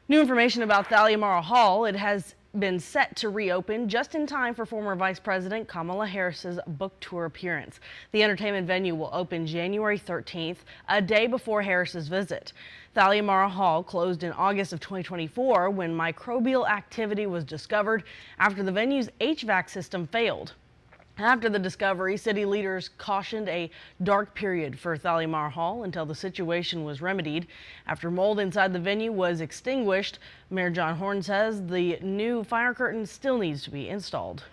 New information about Thalia Mara Hall. It has been set to reopen just in time for former Vice President Kamala Harris's book tour appearance. The entertainment venue will open January 13th, a day before Harris's visit. Thalia Mara Hall closed in August of 2024 when microbial activity was discovered after the venue's HVAC system failed. After the discovery, city leaders cautioned a dark period for Thalia Mara Hall until the situation was remedied. After mold inside the venue was extinguished, Mayor John Horn says the new fire curtain still needs to be installed.